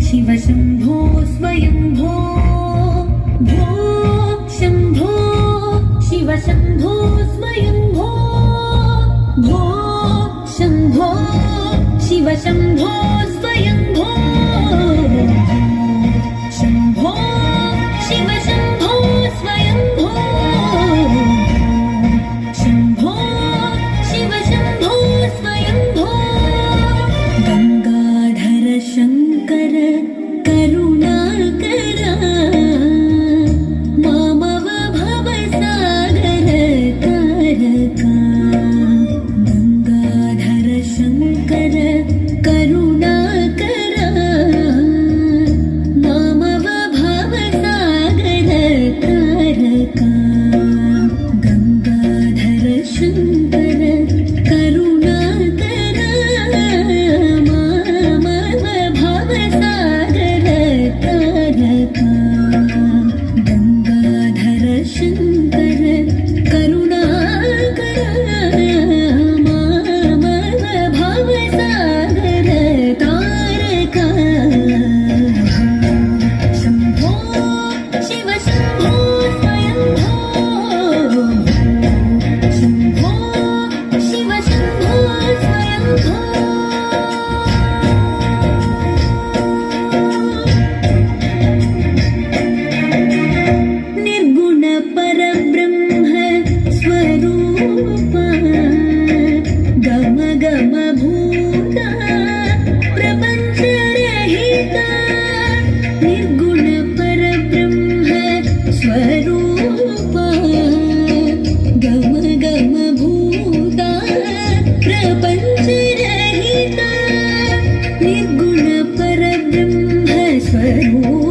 शिव शम्भो स्वयम्भो भो शम्भो शिव शम्भो स्वयम्भो भो शम्भो शिव शम्भो स्वयम्भो शम्भो शिव शम्भो स्वयम्भो शम्भो शिव शम्भो स्वयम्भो गंगाधर शंकर करुणाकर मामव भवसागर तारका गंगाधर शंकर करुणाकर मामव भवसागर तारका गंगाधर शंकर करुणाकर मामव भवसागर तारका गंगाधर शंकर करुणाकर मामव भवसागर तारका शम्भो शिव शम्भो स्वयम्भो शम्भो शिव शम्भो स्वयम्भो निर्गुण परब्रह्म स्वरूप गम गम भूता प्रपंच रहिता निर्गुण परब्रह्म स्वरूप गम गम भूता प्रपंच रहिता निर्गुण परब्रह्म स्वरूप